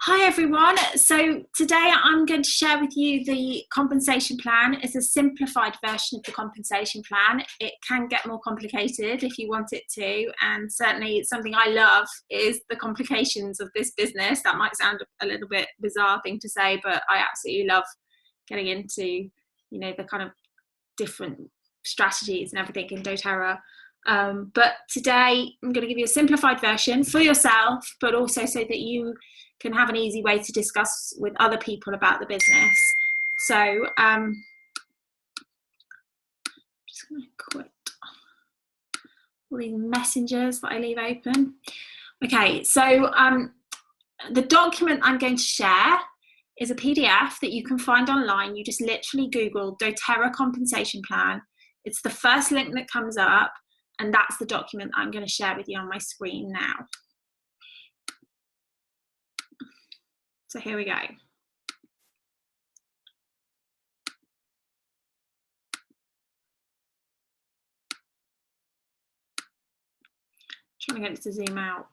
Hi everyone, so today I'm going to share with you the compensation plan. It's a simplified version of the compensation plan. It can get more complicated if you want it to, and certainly something I love is the complications of this business. That might sound a little bit bizarre thing to say, but I absolutely love getting into, the kind of different strategies and everything in doTERRA. But today I'm going to give you a simplified version for yourself, but also so that you can have an easy way to discuss with other people about the business. So just going to quit all these messengers that I leave open. Okay, so the document I'm going to share is a PDF that you can find online. You just literally Google doTERRA compensation plan. It's the first link that comes up, and that's the document I'm going to share with you on my screen now. So here we go. Trying to get it to zoom out.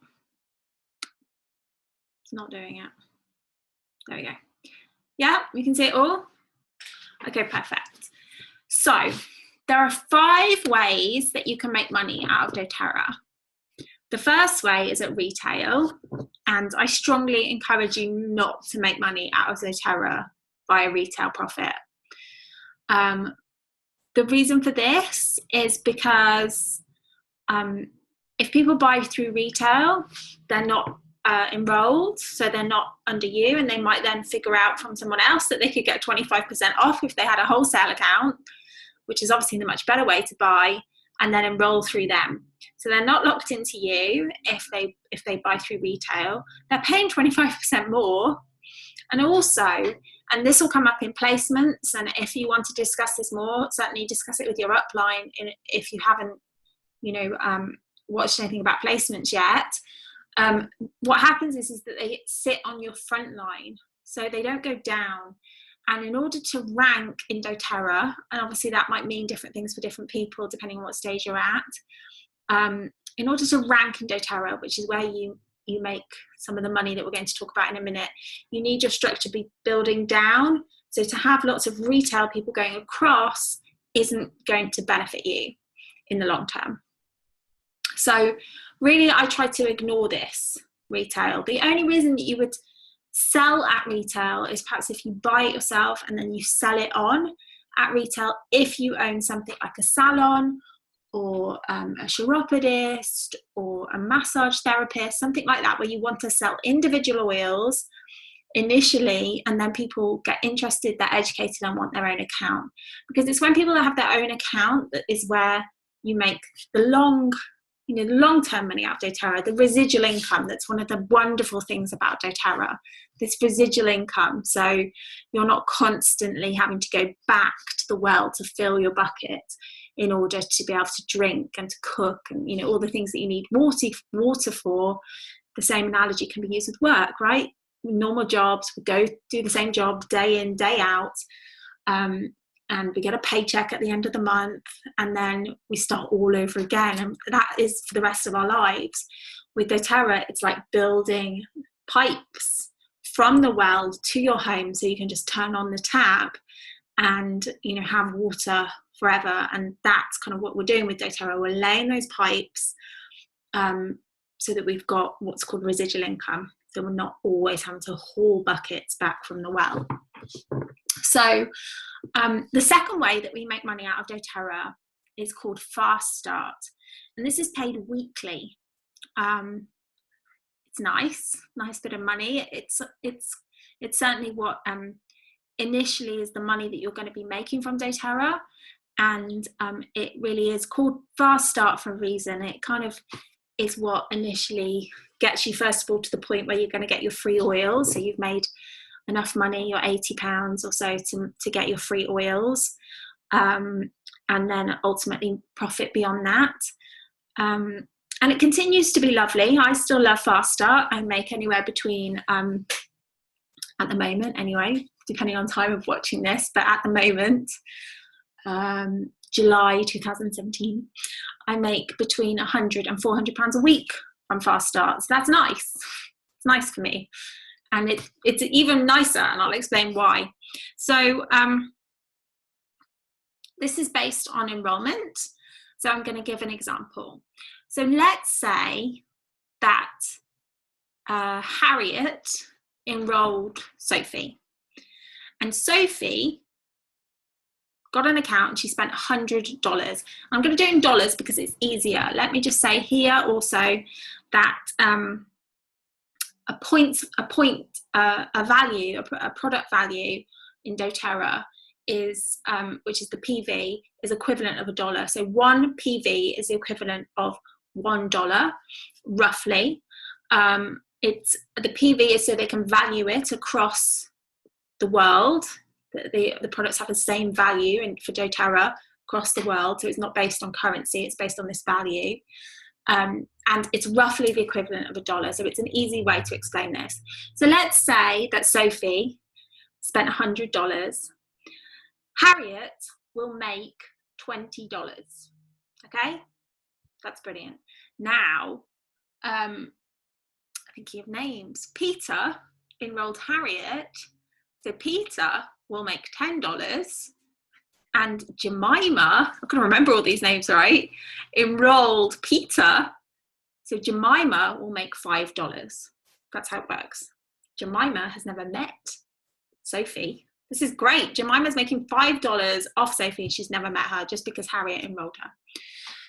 It's not doing it. There we go. Yeah, you can see it all? Okay, perfect. So there are 5 ways that you can make money out of doTERRA. The first way is at retail, and I strongly encourage you not to make money out of doTERRA via retail profit. The reason for this is because if people buy through retail, they're not enrolled, so they're not under you, and they might then figure out from someone else that they could get 25% off if they had a wholesale account, which is obviously the much better way to buy, and then enroll through them. So they're not locked into you if they buy through retail. They're paying 25% more. And also, and this will come up in placements, and if you want to discuss this more, certainly discuss it with your upline if you haven't, watched anything about placements yet. What happens is that they sit on your front line, so they don't go down. And in order to rank in doTERRA, and obviously that might mean different things for different people depending on what stage you're at, in order to rank in doTERRA, which is where you make some of the money that we're going to talk about in a minute, you need your structure to be building down. So to have lots of retail people going across isn't going to benefit you in the long term. So really, I try to ignore this retail. The only reason that you would sell at retail is perhaps if you buy it yourself and then you sell it on at retail, if you own something like a salon or a chiropodist or a massage therapist, something like that, where you want to sell individual oils initially, and then people get interested, they're educated and want their own account. Because it's when people have their own account that is where you make the long-term money out of doTERRA, the residual income. That's one of the wonderful things about doTERRA, this residual income. So you're not constantly having to go back to the well to fill your bucket in order to be able to drink and to cook and all the things that you need water for. The same analogy can be used with work, right? Normal jobs, we go do the same job day in, day out, and we get a paycheck at the end of the month, and then we start all over again, and that is for the rest of our lives. With doTERRA, it's like building pipes from the well to your home, so you can just turn on the tap and have water forever. And that's kind of what we're doing with doTERRA. We're laying those pipes so that we've got what's called residual income, so we're not always having to haul buckets back from the well. So the second way that we make money out of doTERRA is called Fast Start, and this is paid weekly. It's nice bit of money. It's certainly what initially is the money that you're going to be making from doTERRA, and it really is called Fast Start for a reason. It kind of is what initially gets you, first of all, to the point where you're going to get your free oils. So you've made enough money, your £80 or so, to get your free oils, and then ultimately profit beyond that. And it continues to be lovely. I still love Fast Start. I make anywhere between, at the moment anyway, depending on time of watching this, but at the moment, July 2017, I make between £100 and £400 a week from Fast Start. So that's nice. It's nice for me. And it's even nicer, and I'll explain why. So this is based on enrollment. So I'm going to give an example. So let's say that Harriet enrolled Sophie. And Sophie got an account and she spent $100. I'm going to do it in dollars because it's easier. Let me just say here also that a product value in doTERRA is, which is the PV, is equivalent of $1. So one PV is the equivalent of $1, roughly. It's the PV is so they can value it across the world. The products have the same value for doTERRA across the world, so it's not based on currency, it's based on this value. And it's roughly the equivalent of $1, so it's an easy way to explain this. So let's say that Sophie spent $100. Harriet will make $20. Okay, that's brilliant. Now, thinking of names, Peter enrolled Harriet, so Peter will make $10, and Jemima, I'm going to remember all these names right, enrolled Peter, so Jemima will make $5. That's how it works. Jemima has never met Sophie. This is great. Jemima's making $5 off Sophie. She's never met her just because Harriet enrolled her.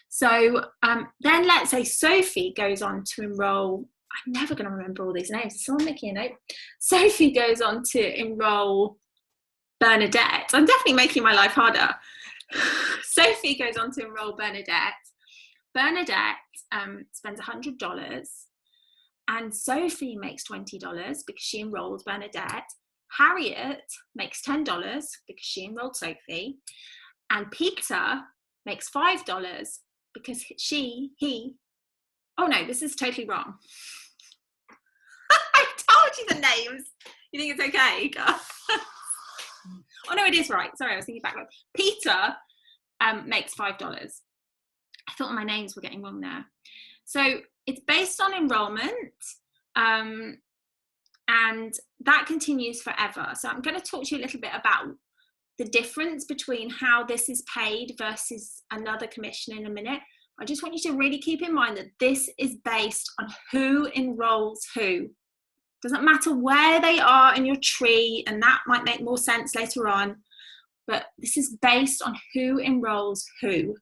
So then let's say Sophie goes on to enroll, I'm never going to remember all these names. Is someone making a note? Sophie goes on to enroll Bernadette. I'm definitely making my life harder. Sophie goes on to enroll Bernadette. Bernadette spends $100 and Sophie makes $20 because she enrolled Bernadette. Harriet makes $10 because she enrolled Sophie. And Peter makes $5 because oh no, this is totally wrong. I told you the names. You think it's okay? Oh no, it is right. Sorry, I was thinking backwards. Peter makes $5. I thought my names were getting wrong there. So it's based on enrollment, and that continues forever. So I'm going to talk to you a little bit about the difference between how this is paid versus another commission in a minute. I just want you to really keep in mind that this is based on who enrolls who. Doesn't matter where they are in your tree, and that might make more sense later on, but this is based on who enrolls who.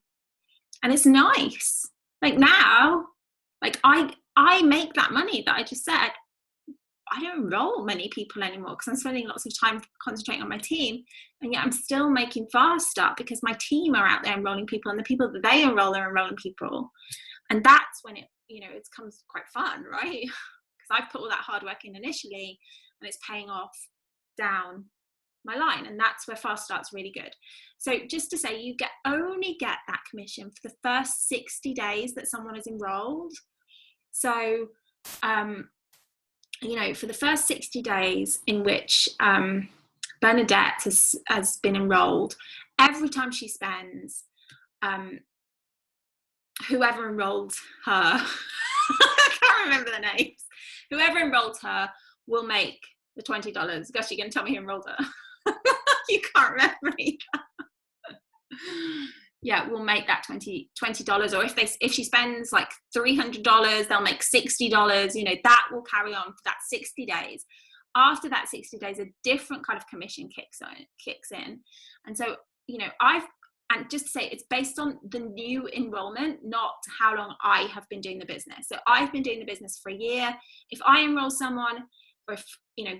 And it's nice. Like now, like I make that money that I just said. I don't enroll many people anymore because I'm spending lots of time concentrating on my team, and yet I'm still making faster because my team are out there enrolling people, and the people that they enroll are enrolling people. And that's when it becomes quite fun, right? Because I've put all that hard work in initially and it's paying off down my line, and that's where Fast Start's really good. So just to say, you only get that commission for the first 60 days that someone is enrolled. So for the first 60 days in which Bernadette has been enrolled, every time she spends, whoever enrolled her, I can't remember the names, whoever enrolled her will make the $20. Gosh, you're going to tell me who enrolled her? You can't remember either. Yeah, we'll make that $20, or if she spends like $300, they'll make $60. That will carry on for that 60 days. After that 60 days, a different kind of commission kicks in. And so, and just to say, it's based on the new enrollment, not how long I have been doing the business. So I've been doing the business for a year. If I enroll someone, or if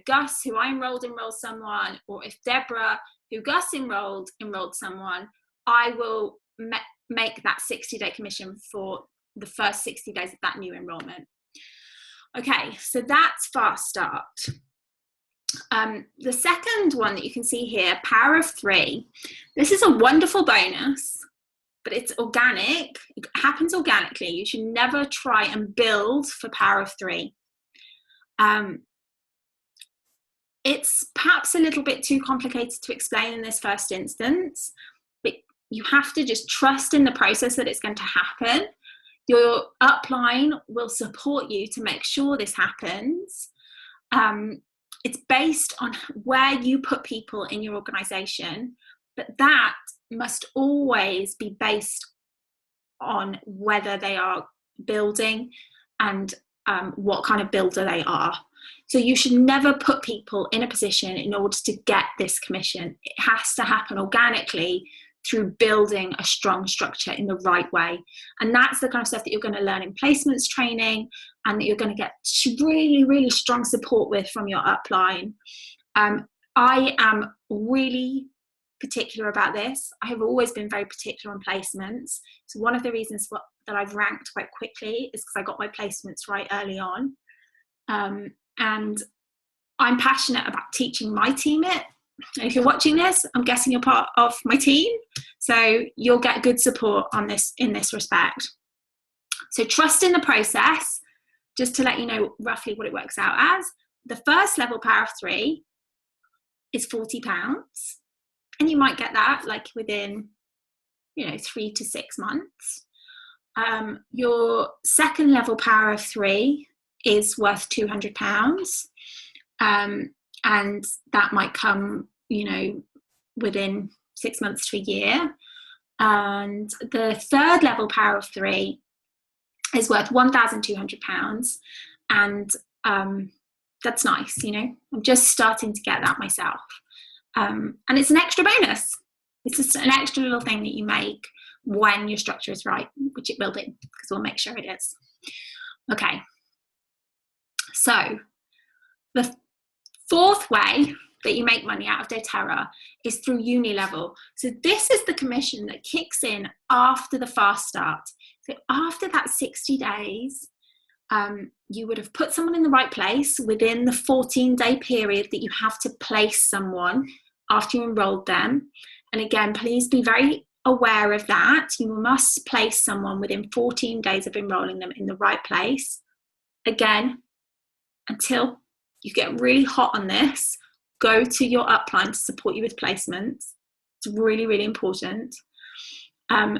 Gus, who I enrolled someone, or if Deborah, who Gus enrolled someone, I will make that 60-day commission for the first 60 days of that new enrollment. Okay, so that's Fast Start. The second one that you can see here, Power of 3. This is a wonderful bonus, but it's organic. It happens organically. You should never try and build for Power of 3. It's perhaps a little bit too complicated to explain in this first instance, but you have to just trust in the process that it's going to happen. Your upline will support you to make sure this happens. It's based on where you put people in your organization, but that must always be based on whether they are building and what kind of builder they are. So you should never put people in a position in order to get this commission. It has to happen organically through building a strong structure in the right way. And that's the kind of stuff that you're going to learn in placements training, and that you're going to get really, really strong support with from your upline. I am really particular about this. I have always been very particular on placements. So one of the reasons that I've ranked quite quickly is because I got my placements right early on. And I'm passionate about teaching my team it. And if you're watching this, I'm guessing you're part of my team. So you'll get good support on this in this respect. So trust in the process, just to let you know roughly what it works out as. The first level power of 3 is £40. And you might get that like within, 3 to 6 months. Your second level power of 3 is worth £200. And that might come, within 6 months to a year. And the third level power of 3 is worth £1,200. And that's nice, I'm just starting to get that myself. And it's an extra bonus. It's just an extra little thing that you make when your structure is right, which it will be, because we'll make sure it is. Okay. So the fourth way that you make money out of doTERRA is through uni level. So this is the commission that kicks in after the fast start. So after that 60 days, you would have put someone in the right place within the 14-day period that you have to place someone after you enrolled them. And again, please be very aware of that. You must place someone within 14 days of enrolling them in the right place. Again, until you get really hot on this, go to your upline to support you with placements. It's really, really important.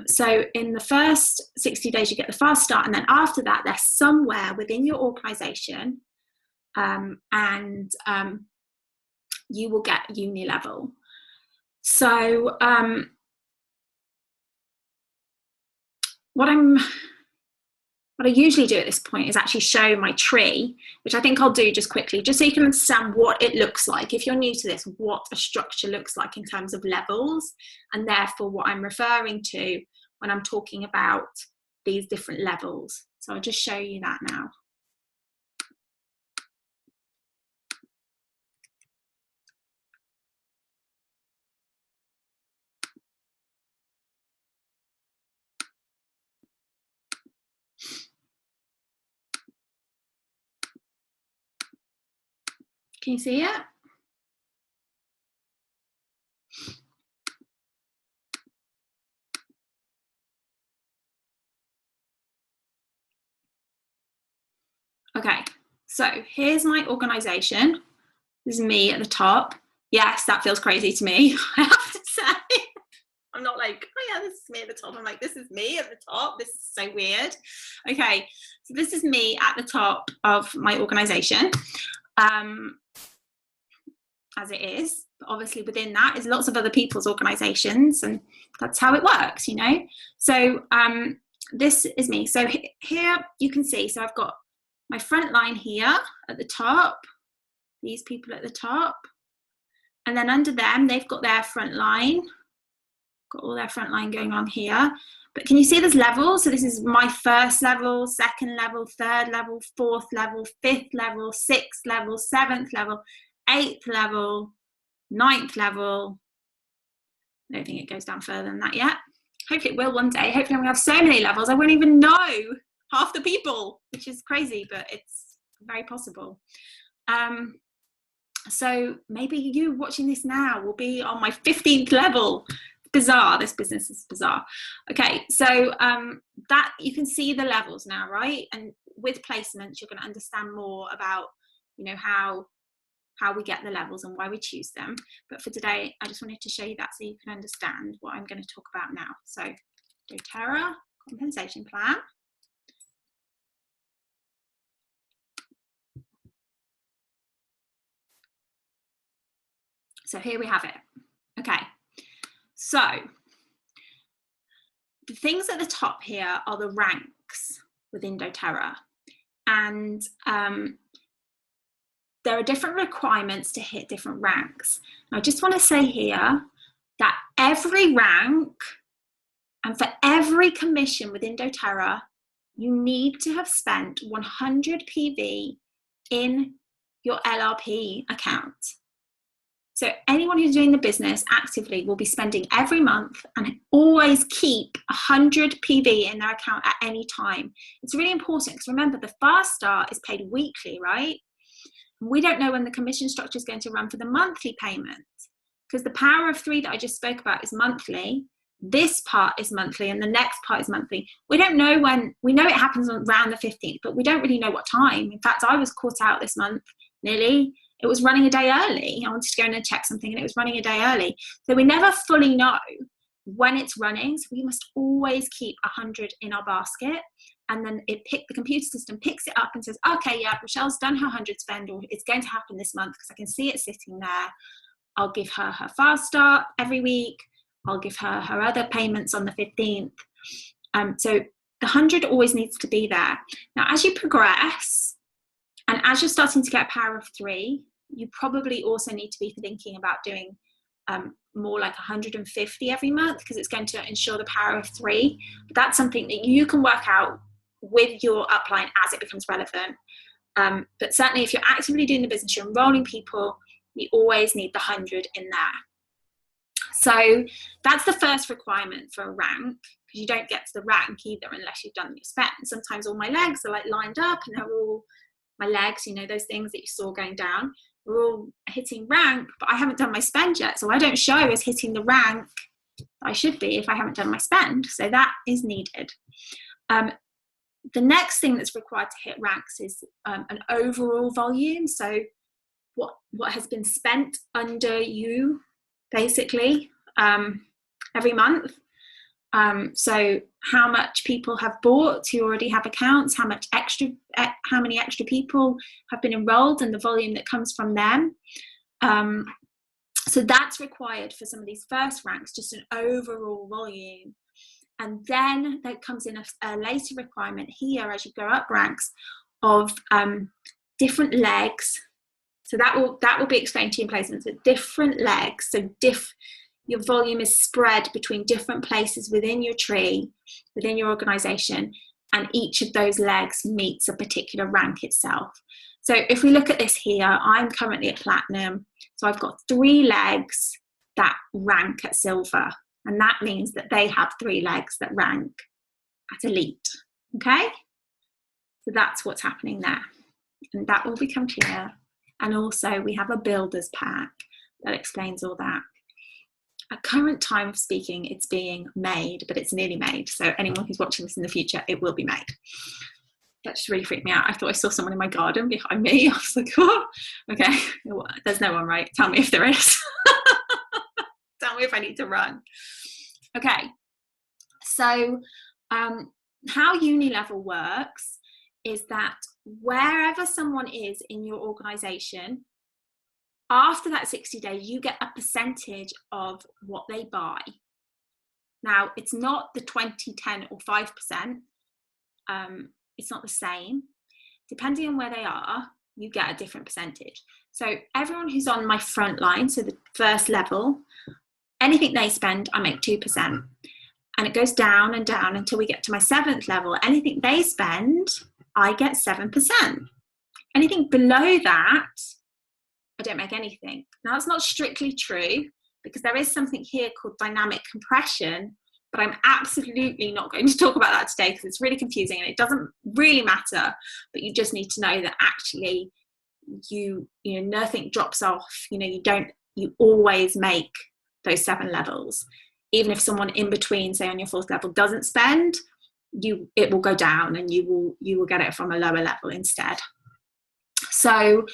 So in the first 60 days, you get the fast start, and then after that, they're somewhere within your organization, and you will get uni level. So what I usually do at this point is actually show my tree, which I think I'll do just quickly, just so you can understand what it looks like. If you're new to this, what a structure looks like in terms of levels, and therefore what I'm referring to when I'm talking about these different levels. So I'll just show you that now. Can you see it? Okay, so here's my organization. This is me at the top. Yes, that feels crazy to me, I have to say. I'm not like, oh yeah, this is me at the top. I'm like, this is me at the top. This is so weird. Okay, so this is me at the top of my organization, as it is. But obviously within that is lots of other people's organizations, and that's how it works, So this is me. So here you can see, so I've got my front line here at the top, these people at the top, and then under them, they've got their front line, got all their front line going on here. But can you see there's levels? So this is my first level, second level, third level, fourth level, fifth level, sixth level, seventh level, eighth level, ninth level. I don't think it goes down further than that yet. Hopefully it will one day. Hopefully we have so many levels I won't even know half the people, which is crazy, but it's very possible. So maybe you watching this now will be on my 15th level. Bizarre, this business is bizarre. Okay, so that you can see the levels now, right? And with placements, you're going to understand more about, how we get the levels and why we choose them. But for today, I just wanted to show you that so you can understand what I'm going to talk about now. So doTERRA compensation plan. So here we have it. Okay, so the things at the top here are the ranks within doTERRA, and there are different requirements to hit different ranks. And I just want to say here that every rank and for every commission within doTERRA, you need to have spent 100 PV in your LRP account. So anyone who's doing the business actively will be spending every month and always keep 100 PV in their account at any time. It's really important because remember, the fast start is paid weekly, right? We don't know when the commission structure is going to run for the monthly payment, because the power of 3 that I just spoke about is monthly. This part is monthly and the next part is monthly. We don't know when. We know it happens around the 15th, but we don't really know what time. In fact, I was caught out this month nearly. It was running a day early. I wanted to go in and check something and it was running a day early. So we never fully know when it's running. So we must always keep 100 in our basket. And then the computer system picks it up and says, okay, yeah, Rochelle's done her 100 spend, or it's going to happen this month because I can see it sitting there. I'll give her her fast start every week. I'll give her her other payments on the 15th. So the 100 always needs to be there. Now, as you progress, and as you're starting to get a power of 3, you probably also need to be thinking about doing more like 150 every month, because it's going to ensure the power of 3. But that's something that you can work out with your upline as it becomes relevant. But certainly if you're actively doing the business, you're enrolling people, you always need the 100 in there. So that's the first requirement for a rank, because you don't get to the rank either unless you've done your spend. Sometimes all my legs are like lined up and they're all my legs, you know, those things that you saw going down, we're all hitting rank, but I haven't done my spend yet. So I don't show as hitting the rank that I should be if I haven't done my spend. So that is needed. The next thing that's required to hit ranks is an overall volume. So what has been spent under you, basically, every month. So how much people have bought who already have accounts, how many extra people have been enrolled, and the volume that comes from them. So that's required for some of these first ranks, just an overall volume. And then there comes in a later requirement here as you go up ranks of different legs. So that will be explained to you in placements, but different legs. So your volume is spread between different places within your tree, within your organization, and each of those legs meets a particular rank itself. So if we look at this here, I'm currently at platinum. So I've got 3 legs that rank at silver. And that means that they have 3 legs that rank at elite. Okay? So that's what's happening there. And that will become clear. And also we have a builder's pack that explains all that. At current time of speaking, it's being made, but it's nearly made. So anyone who's watching this in the future, it will be made. That just really freaked me out. I thought I saw someone in my garden behind me. I was like, oh, okay, there's no one, right? Tell me if there is. Tell me if I need to run. Okay, so how Unilevel works is that wherever someone is in your organization, after that 60 days, you get a percentage of what they buy. Now, it's not the 20, 10 or 5%. It's not the same. Depending on where they are, you get a different percentage. So everyone who's on my front line, so the first level, anything they spend, I make 2%. And it goes down and down until we get to my 7th level. Anything they spend, I get 7%. Anything below that, I don't make anything. Now, that's not strictly true, because there is something here called dynamic compression, but I'm absolutely not going to talk about that today because it's really confusing and it doesn't really matter. But you just need to know that actually you know, nothing drops off. You know, you always make those 7 levels. Even if someone in between, say on your 4th level, doesn't spend, it will go down and you will get it from a lower level instead. So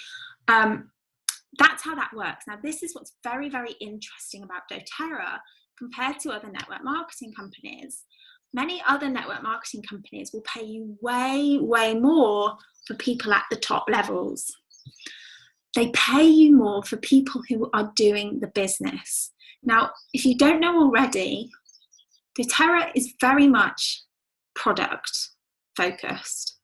that's how that works. Now, this is what's very, very interesting about doTERRA compared to other network marketing companies. Many other network marketing companies will pay you way, way more for people at the top levels. they pay you more for people who are doing the business. Now, if you don't know already, doTERRA is very much product focused.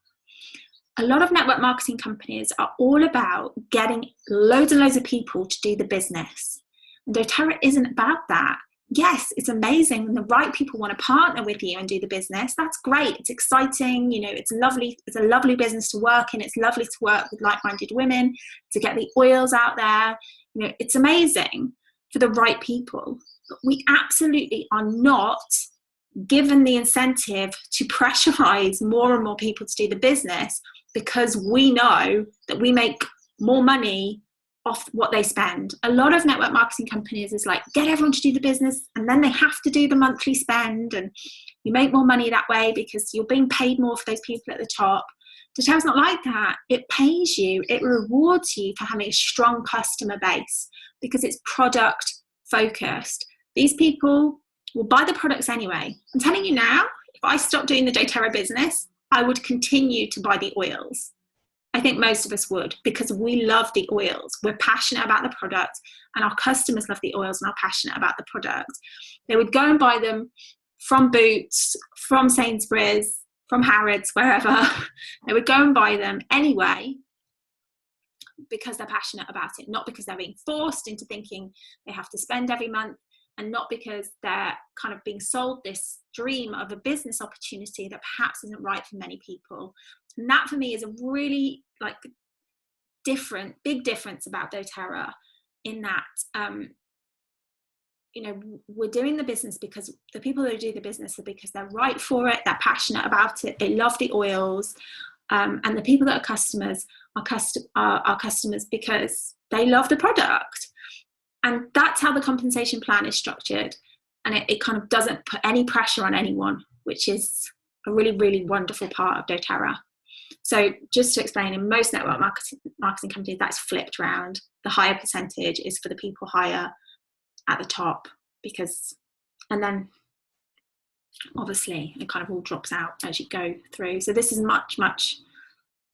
A lot of network marketing companies are all about getting loads and loads of people to do the business. And doTERRA isn't about that. Yes, it's amazing when the right people want to partner with you and do the business. That's great. It's exciting. You know, it's lovely. It's a lovely business to work in. It's lovely to work with like-minded women, to get the oils out there. You know, it's amazing for the right people. But we absolutely are not given the incentive to pressurize more and more people to do the business, because we know that we make more money off what they spend. A lot of network marketing companies is like, get everyone to do the business, and then they have to do the monthly spend, and you make more money that way because you're being paid more for those people at the top. doTERRA's not like that. It pays you, it rewards you for having a strong customer base because it's product focused. These people will buy the products anyway. I'm telling you now, if I stopped doing the doTERRA business, I would continue to buy the oils. I think most of us would, because we love the oils. We're passionate about the product, and our customers love the oils and are passionate about the product. They would go and buy them from Boots, from Sainsbury's, from Harrods, wherever. They would go and buy them anyway because they're passionate about it, not because they're being forced into thinking they have to spend every month, and not because they're kind of being sold this dream of a business opportunity that perhaps isn't right for many people. And that for me is a really big difference about doTERRA, in that, you know, we're doing the business because the people who do the business are because they're right for it, they're passionate about it, they love the oils, and the people that are customers are customers because they love the product. And that's how the compensation plan is structured. And it kind of doesn't put any pressure on anyone, which is a really, really wonderful part of doTERRA. So just to explain, in most network marketing companies, that's flipped around. The higher percentage is for the people higher at the top, and then obviously it kind of all drops out as you go through. So this is much, much,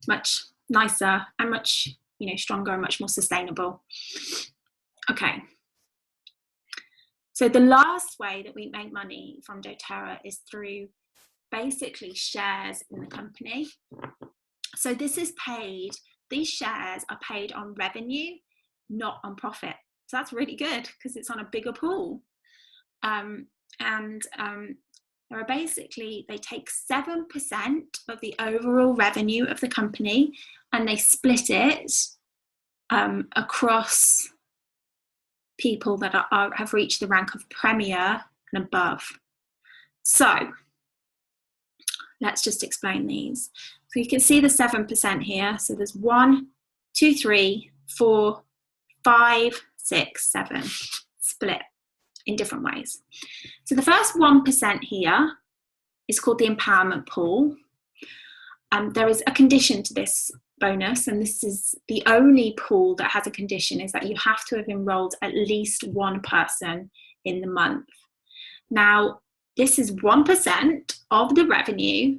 much nicer and much, you know, stronger and much more sustainable. Okay. So the last way that we make money from doTERRA is through basically shares in the company. So this is paid, these shares are paid on revenue, not on profit. So that's really good because it's on a bigger pool. There are basically, they take 7% of the overall revenue of the company and they split it across people that have reached the rank of Premier and above. So let's just explain these. So you can see the 7% here. So there's 1, 2, 3, 4, 5, 6, 7 split in different ways. So the first 1% here is called the empowerment pool. There is a condition to this bonus, and this is the only pool that has a condition, is that you have to have enrolled at least one person in the month. Now, this is 1% of the revenue,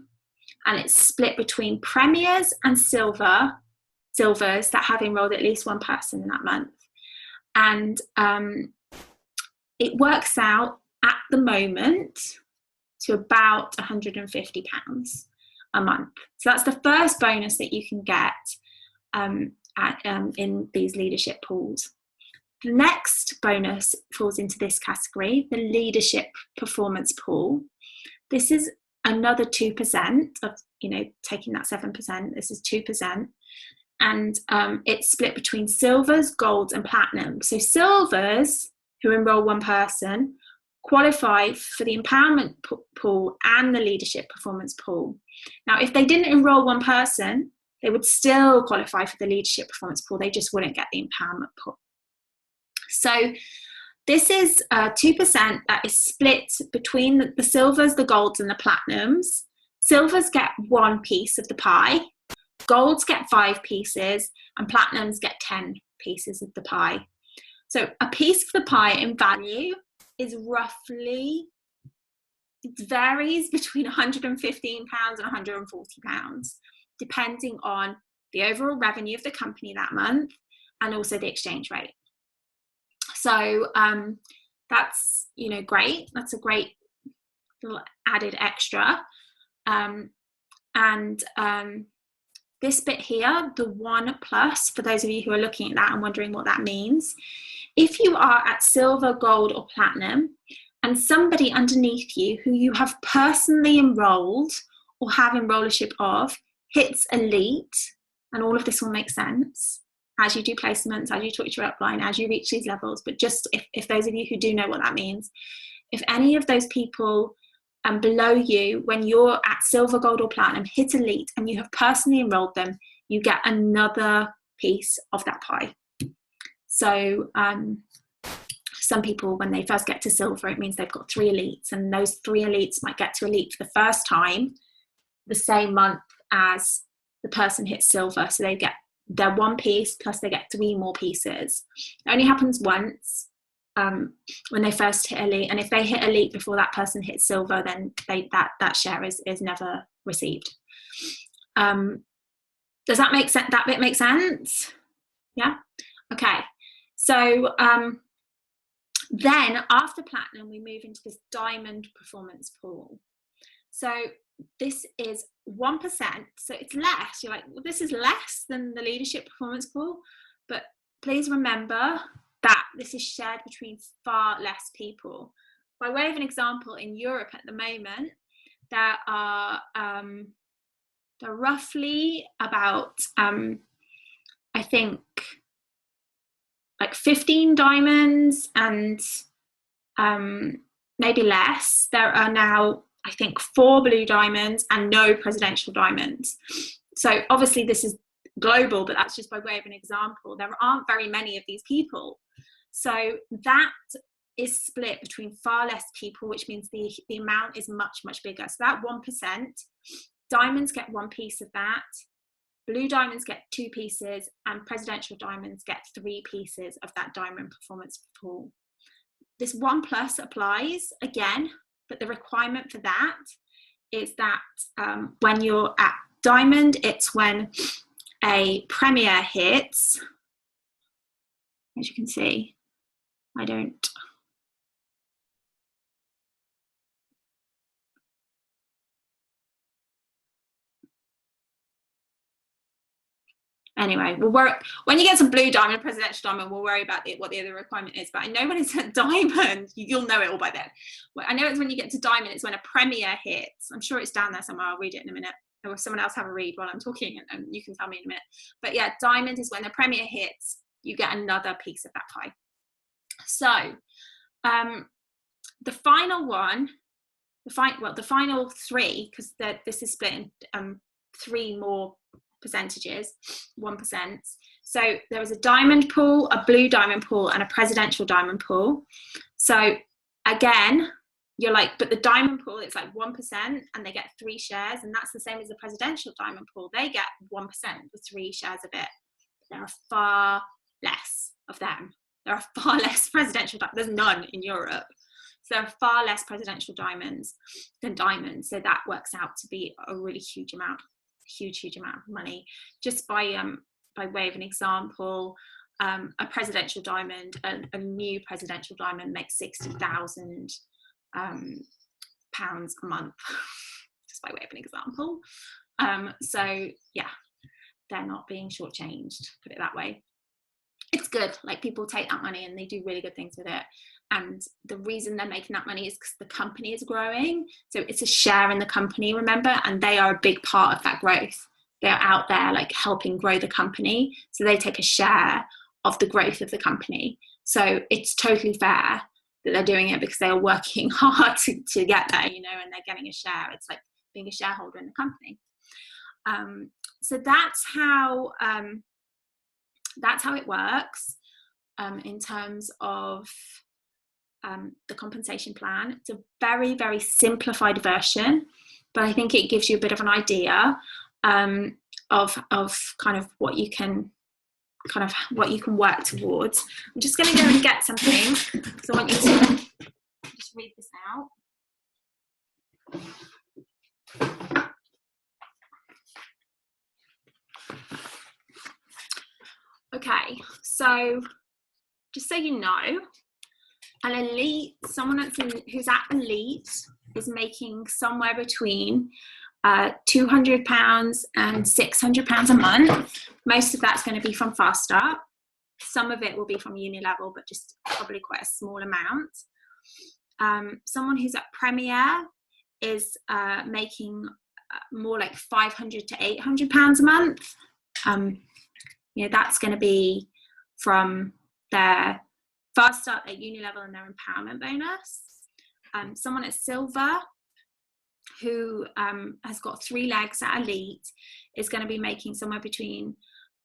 and it's split between premiers and silvers that have enrolled at least one person in that month. And it works out at the moment to about £150 a month. So that's the first bonus that you can get in these leadership pools. The next bonus falls into this category, the leadership performance pool. This is another 2% of, taking that 7%, this is 2%. And it's split between silvers, golds, and platinum. So silvers, who enroll one person, qualify for the empowerment pool and the leadership performance pool. Now, if they didn't enroll one person, they would still qualify for the leadership performance pool. They just wouldn't get the empowerment pool. So this is 2% that is split between the silvers, the golds, and the platinums. Silvers get one piece of the pie, golds get 5 pieces, and platinums get 10 pieces of the pie. So a piece of the pie in value is roughly, it varies between £115 and £140, depending on the overall revenue of the company that month and also the exchange rate. So that's, you know, great. That's a great little added extra. This bit here, the 1+, for those of you who are looking at that and wondering what that means, if you are at silver, gold, or platinum, and somebody underneath you who you have personally enrolled or have enrollership of hits elite, and all of this will make sense as you do placements, as you talk to your upline, as you reach these levels. But just if those of you who do know what that means, if any of those people below you, when you're at silver, gold, or platinum, hit elite and you have personally enrolled them, you get another piece of that pie. So some people, when they first get to silver, it means they've got 3 elites, and those 3 elites might get to elite for the first time the same month as the person hits silver. So they get their 1 piece plus they get 3 more pieces. It only happens once when they first hit elite, and if they hit elite before that person hits silver, then that share is never received. Does that make sense? That bit make sense? Yeah. Okay. So then after platinum, we move into this diamond performance pool. So this is 1%. So it's less. You're like, well, this is less than the leadership performance pool. But please remember that this is shared between far less people. By way of an example, in Europe at the moment, there are roughly about, I think, like 15 diamonds and maybe less. There are now, I think, 4 blue diamonds and no presidential diamonds. So obviously this is global, but that's just by way of an example. There aren't very many of these people. So that is split between far less people, which means the amount is much, much bigger. So that 1%, diamonds get 1 piece of that. Blue diamonds get 2 pieces, and presidential diamonds get 3 pieces of that diamond performance pool. This 1+ applies again, but the requirement for that is that when you're at diamond, it's when a premier hits. As you can see, I don't. Anyway, when you get to blue diamond, presidential diamond, we'll worry about what the other requirement is. But I know when it's at diamond, you'll know it all by then. I know it's when you get to diamond, it's when a premier hits. I'm sure it's down there somewhere. I'll read it in a minute. Or someone else have a read while I'm talking, and you can tell me in a minute. But yeah, diamond is when the premier hits, you get another piece of that pie. So the final one, the final 3, because this is split in 3 more percentages, 1%. So there is a diamond pool, a blue diamond pool, and a presidential diamond pool. So again, you're like, but the diamond pool, it's like 1% and they get 3 shares, and that's the same as the presidential diamond pool. They get 1% with 3 shares of it. There are far less of them. There are far less presidential diamonds. There's none in Europe. So there are far less presidential diamonds than diamonds. So that works out to be a really huge amount of money. Just by way of an example, a presidential diamond, a new presidential diamond makes £60,000 a month, just by way of an example. So yeah, they're not being shortchanged, put it that way. It's good, like people take that money and they do really good things with it. And the reason they're making that money is because the company is growing. So it's a share in the company, remember, and they are a big part of that growth. They're out there like helping grow the company. So they take a share of the growth of the company. So it's totally fair that they're doing it because they are working hard to get there, you know, and they're getting a share. It's like being a shareholder in the company. So that's how it works in terms of the compensation plan. It's a very, very simplified version, but I think it gives you a bit of an idea of kind of what you can work towards. I'm just going to go and get something because I want you to just read this out. Okay, so just so you know, an elite, who's at elite is making somewhere between £200 and £600 a month. Most of that's going to be from Fast Start. Some of it will be from uni level, but just probably quite a small amount. Someone who's at Premier is making more like £500 to £800 a month. That's going to be from their Fast Start at uni level and their empowerment bonus. Someone at Silver who has got 3 legs at elite is going to be making somewhere between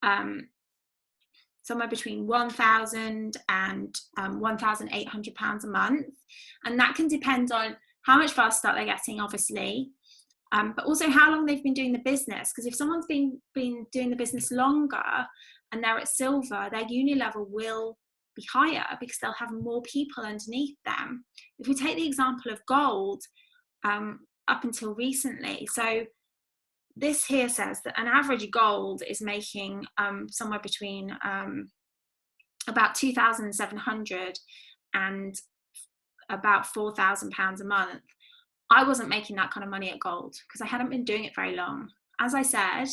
£1,000 and £1,800 a month, and that can depend on how much Fast Start they're getting, obviously, but also how long they've been doing the business. Because if someone's been doing the business longer and they're at Silver, their uni level will be higher because they'll have more people underneath them. If we take the example of Gold, up until recently, so this here says that an average Gold is making somewhere between about £2,700 and about £4,000 a month. I wasn't making that kind of money at Gold because I hadn't been doing it very long. As I said,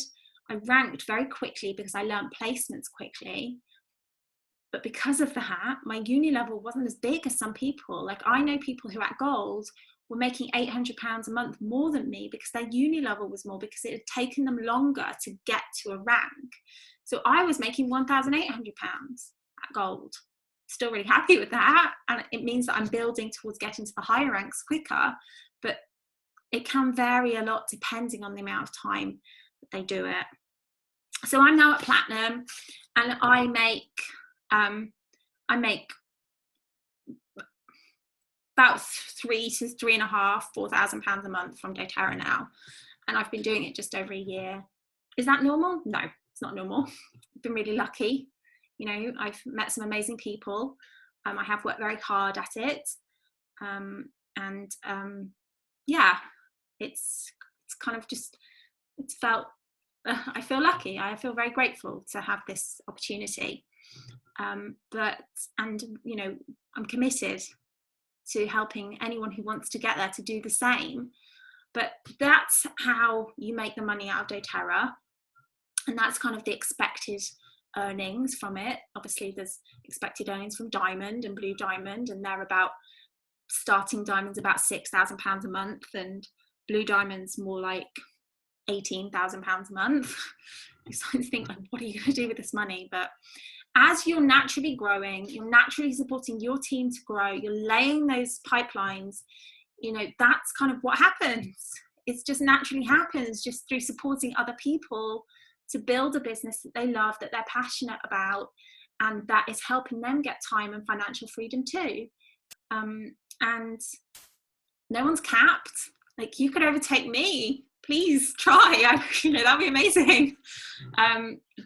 I ranked very quickly because I learned placements quickly. But because of that, my uni level wasn't as big as some people. Like, I know people who at Gold were making £800 a month more than me because their uni level was more, because it had taken them longer to get to a rank. So I was making £1,800 at Gold. Still really happy with that. And it means that I'm building towards getting to the higher ranks quicker, but it can vary a lot depending on the amount of time that they do it. So I'm now at Platinum, and I make about £3,000 to £4,500 a month from doTERRA now, and I've been doing it just over a year. Is that normal? No, it's not normal. I've been really lucky. I've met some amazing people. I have worked very hard at it, yeah, it's kind of just, it's felt, I feel lucky. I feel very grateful to have this opportunity. I'm committed to helping anyone who wants to get there to do the same. But that's how you make the money out of doTERRA, and that's kind of the expected earnings from it. Obviously there's expected earnings from Diamond and Blue Diamond, and they're about, starting Diamond's about £6,000 a month, and Blue Diamond's more like £18,000 a month. You sometimes think, like, what are you going to do with this money? But as you're naturally growing, you're naturally supporting your team to grow, you're laying those pipelines, that's kind of what happens. It just naturally happens, just through supporting other people to build a business that they love, that they're passionate about, and that is helping them get time and financial freedom too. And no one's capped. Like, you could overtake me. Please try. That'd be amazing.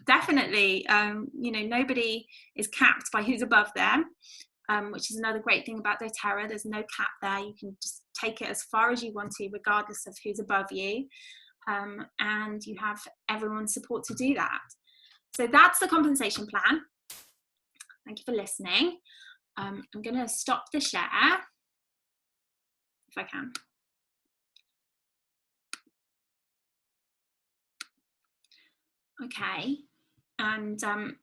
Definitely. Nobody is capped by who's above them, which is another great thing about doTERRA. There's no cap there. You can just take it as far as you want to, regardless of who's above you. And you have everyone's support to do that. So that's the compensation plan. Thank you for listening. I'm going to stop the share if I can. Okay, and I'm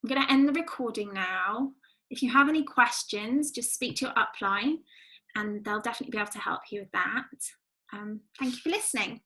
going to end the recording now. If you have any questions, just speak to your upline and they'll definitely be able to help you with that. Thank you for listening.